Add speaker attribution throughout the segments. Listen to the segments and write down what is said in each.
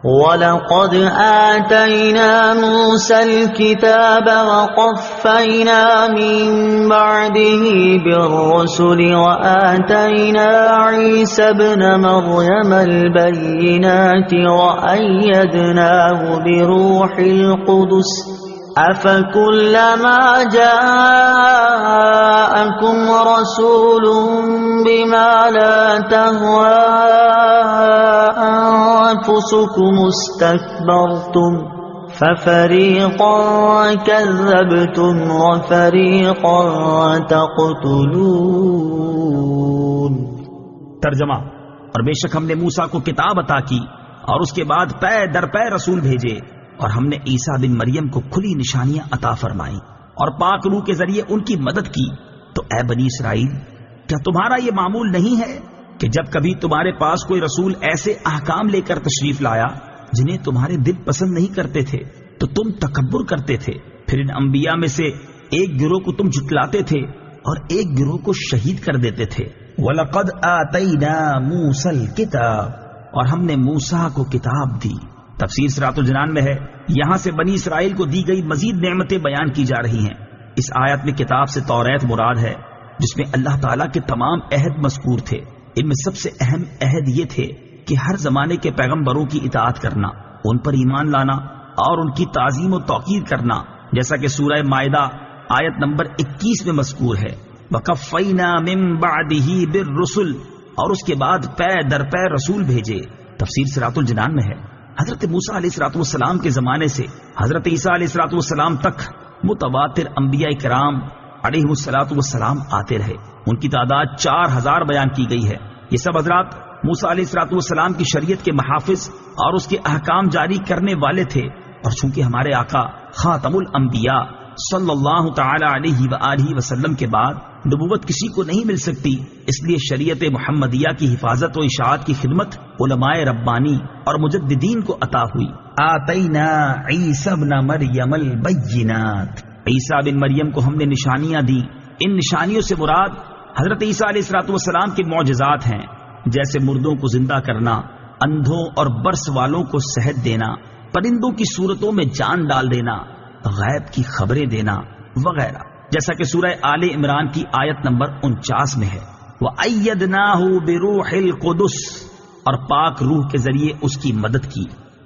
Speaker 1: وَلَقَدْ آتَيْنَا مُوسَى الْكِتَابَ وَقَفَّيْنَا مِن بَعْدِهِ بِالرُّسُلِ وَآتَيْنَا عِيسَى ابْنَ مَرْيَمَ الْبَيِّنَاتِ وَأَيَّدْنَاهُ بِرُوحِ الْقُدُسِ أَفَكُلَّمَا جَاءَكُمْ رَسُولٌ بِمَا لَا تَهْوَىٰ أَنفُسُكُمُ اسْتَكْبَرْتُمْ فَفَرِيقًا كَذَّبْتُمْ وَفَرِيقًا تَقْتُلُونَ۔
Speaker 2: ترجمہ: اور بے شک ہم نے موسیٰ کو کتاب عطا کی اور اس کے بعد پے در پے رسول بھیجے، اور ہم نے عیسیٰ بن مریم کو کھلی نشانیاں عطا فرمائیں اور پاک روح کے ذریعے ان کی مدد کی۔ تو اے بنی اسرائیل، کیا تمہارا یہ معمول نہیں ہے کہ جب کبھی تمہارے پاس کوئی رسول ایسے احکام لے کر تشریف لایا جنہیں تمہارے دل پسند نہیں کرتے تھے تو تم تکبر کرتے تھے، پھر ان انبیاء میں سے ایک گروہ کو تم جھٹلاتے تھے اور ایک گروہ کو شہید کر دیتے تھے۔ وَلَقَدْ آتَيْنَا مُوسَى الْكِتَابَ، اور ہم نے موسیٰ کو کتاب دی۔ تفسیر صراط الجنان میں ہے، یہاں سے بنی اسرائیل کو دی گئی مزید نعمتیں بیان کی جا رہی ہیں۔ اس آیت میں کتاب سے توریت مراد ہے، جس میں اللہ تعالیٰ کے تمام عہد مذکور تھے۔ ان میں سب سے اہم عہد یہ تھے کہ ہر زمانے کے پیغمبروں کی اطاعت کرنا، ان پر ایمان لانا اور ان کی تعظیم و توقیر کرنا، جیسا کہ سورہ مائدہ آیت نمبر 21 میں مذکور ہے۔ وَقَفَّيْنَا مِن بَعْدِهِ بِالرُّسُلِ، اور اس کے بعد پے در پے رسول بھیجے۔ تفسیر صراط الجنان میں ہے، حضرت موسیٰ علیہ السلام کے زمانے سے حضرت عیسیٰ علیہ السلام تک متواتر انبیاء کرام علیہ السلام آتے رہے۔ ان کی تعداد 4000 بیان کی گئی ہے۔ یہ سب حضرات موسیٰ علیہ السلام کی شریعت کے محافظ اور اس کے احکام جاری کرنے والے تھے، اور چونکہ ہمارے آقا خاتم الانبیاء صلی اللہ تعالی علیہ وآلہ وسلم کے بعد نبوت کسی کو نہیں مل سکتی، اس لیے شریعت محمدیہ کی حفاظت و اشاعت کی خدمت علماء ربانی اور مجددین کو عطا ہوئی۔ آتینا عیسی ابن مریم البینات، عیسیٰ بن مریم کو ہم نے نشانیاں دی۔ ان نشانیوں سے مراد حضرت عیسیٰ علیہ السلام کے معجزات ہیں، جیسے مردوں کو زندہ کرنا، اندھوں اور برس والوں کو صحت دینا، پرندوں کی صورتوں میں جان ڈال دینا، غیب کی خبریں دینا وغیرہ، جیسا کہ سورہ آل عمران کی آیت نمبر 49 میں ہے۔ وَأَيَّدْنَاهُ بِرُوحِ الْقُدُسِ، اور پاک روح کے ذریعے اس کی مدد کی۔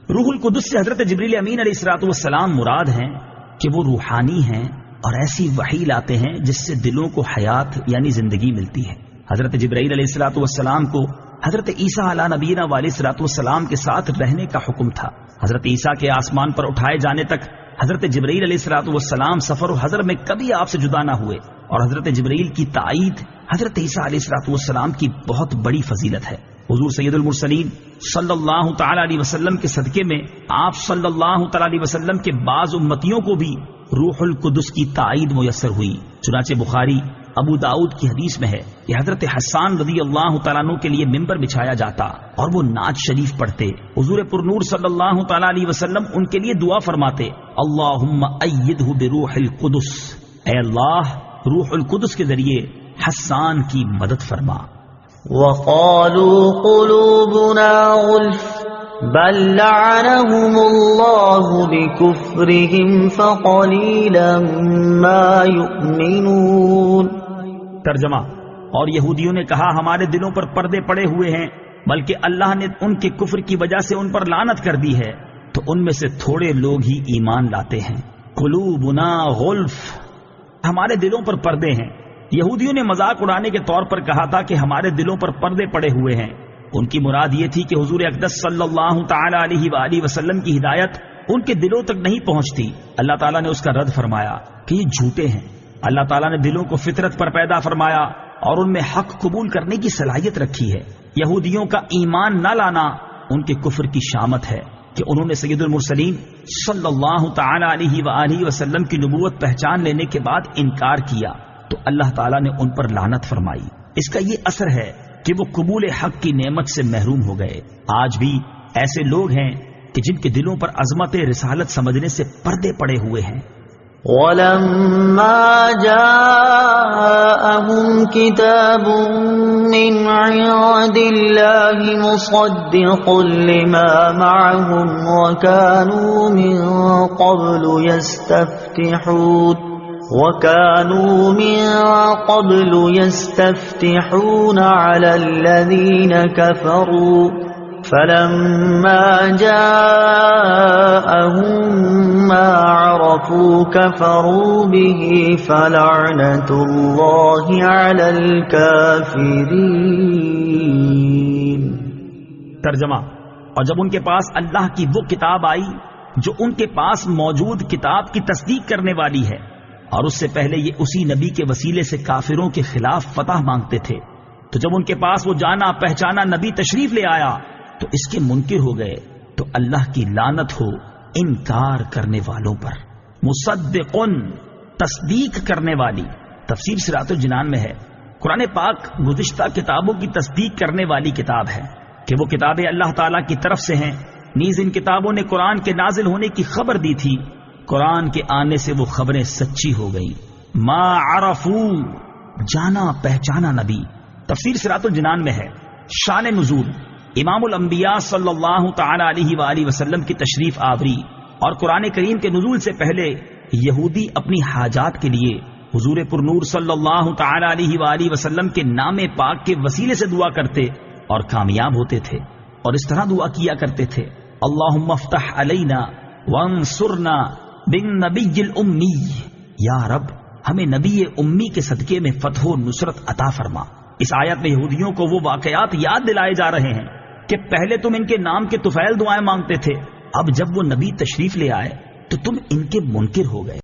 Speaker 2: روح القدس سے حضرت جبریل امین علیہ السلام مراد ہیں کہ وہ روحانی ہیں اور ایسی وحی لاتے ہیں جس سے دلوں کو حیات یعنی زندگی ملتی ہے۔ حضرت جبرائیل علیہ السلام کو حضرت عیسیٰ علیہ نبینا علیہ السلام کے ساتھ رہنے کا حکم تھا۔ حضرت عیسیٰ کے آسمان پر اٹھائے جانے تک حضرت جبرائیل علیہ السلام سفر و حضر میں کبھی آپ سے جدا نہ ہوئے، اور حضرت جبرائیل کی تائید حضرت عیسیٰ علیہ السلام کی بہت بڑی فضیلت ہے۔ حضور سید المرسلین صلی اللہ تعالی علیہ وسلم کے صدقے میں آپ صلی اللہ تعالی علیہ وسلم کے بعض امتیوں کو بھی روح القدس کی تائید میسر ہوئی۔ چنانچہ بخاری ابو داؤد کی حدیث میں ہے کہ حضرت حسان رضی اللہ تعالیٰ عنہ کے لیے ممبر بچھایا جاتا اور وہ نعت شریف پڑھتے۔ حضور پرنور صلی اللہ تعالی علیہ وسلم ان کے لیے دعا فرماتے، اللہم ایدہ بروح القدس، اے اللہ روح القدس کے ذریعے حسان کی مدد فرما۔
Speaker 1: وَقَالُوا قُلُوبُنَا غُلْفٌ بَل لَّعَنَهُمُ اللَّهُ بِكُفْرِهِمْ فَقَلِيلًا مَّا يُؤْمِنُونَ۔
Speaker 2: ترجمہ: اور یہودیوں نے کہا ہمارے دلوں پر پردے پڑے ہوئے ہیں، بلکہ اللہ نے ان کے کفر کی وجہ سے ان پر لعنت کر دی ہے، تو ان میں سے تھوڑے لوگ ہی ایمان لاتے ہیں۔ قلوبنا غلف، ہمارے دلوں پر پردے ہیں۔ یہودیوں نے مذاق اڑانے کے طور پر کہا تھا کہ ہمارے دلوں پر پردے پڑے ہوئے ہیں۔ ان کی مراد یہ تھی کہ حضور اقدس صلی اللہ تعالی علیہ وآلہ وسلم کی ہدایت ان کے دلوں تک نہیں پہنچتی۔ اللہ تعالیٰ نے اس کا رد فرمایا کہ یہ جھوٹے ہیں۔ اللہ تعالیٰ نے دلوں کو فطرت پر پیدا فرمایا اور ان میں حق قبول کرنے کی صلاحیت رکھی ہے۔ یہودیوں کا ایمان نہ لانا ان کے کفر کی شامت ہے کہ انہوں نے سید المرسلین صلی اللہ تعالی علیہ وآلہ وسلم کی نبوت پہچان لینے کے بعد انکار کیا، تو اللہ تعالیٰ نے ان پر لعنت فرمائی۔ اس کا یہ اثر ہے کہ وہ قبول حق کی نعمت سے محروم ہو گئے۔ آج بھی ایسے لوگ ہیں کہ جن کے دلوں پر عظمت رسالت سمجھنے سے پردے پڑے ہوئے ہیں۔
Speaker 1: وَلَمَّا جَاءَهُمْ كِتَابٌ مِّنْ عِندِ اللَّهِ مُصَدِّقٌ لِّمَا مَعَهُمْ وَكَانُوا مِن قَبْلُ يَسْتَفْتِحُونَ عَلَى الَّذِينَ كَفَرُوا فَلَمَّا جَاءَهُم مَّا عَرَفُوا كَفَرُوا بِهِ فَلَعْنَةُ اللَّهِ عَلَى الْكَافِرِينَ۔
Speaker 2: ترجمہ: اور جب ان کے پاس اللہ کی وہ کتاب آئی جو ان کے پاس موجود کتاب کی تصدیق کرنے والی ہے، اور اس سے پہلے یہ اسی نبی کے وسیلے سے کافروں کے خلاف فتح مانگتے تھے، تو جب ان کے پاس وہ جانا پہچانا نبی تشریف لے آیا تو اس کے منکر ہو گئے، تو اللہ کی لعنت ہو انکار کرنے والوں پر۔ مصدقن، تصدیق کرنے والی، تفسیر صراط الجنان میں ہے قرآن پاک گزشتہ کتابوں کی تصدیق کرنے والی کتاب ہے کہ وہ کتابیں اللہ تعالیٰ کی طرف سے ہیں، نیز ان کتابوں نے قرآن کے نازل ہونے کی خبر دی تھی، قرآن کے آنے سے وہ خبریں سچی ہو گئیں۔ ما عرفو، جانا پہچانا نبی، تفسیر صراط الجنان میں ہے۔ شان نزول، امام الانبیاء صلی اللہ تعالی علیہ وآلہ وسلم کی تشریف آوری اور قرآن کریم کے نزول سے پہلے یہودی اپنی حاجات کے لیے حضور پرنور صلی اللہ تعالی علیہ وآلہ وسلم کے نام پاک کے وسیلے سے دعا کرتے اور کامیاب ہوتے تھے، اور اس طرح دعا کیا کرتے تھے: اللہم افتح علینا وانصرنا بالنبی الامی، یا رب ہمیں نبی امی کے صدقے میں فتح و نصرت عطا فرما۔ اس آیت میں یہودیوں کو وہ واقعات یاد دلائے جا رہے ہیں کہ پہلے تم ان کے نام کے طفیل دعائیں مانگتے تھے، اب جب وہ نبی تشریف لے آئے تو تم ان کے منکر ہو گئے۔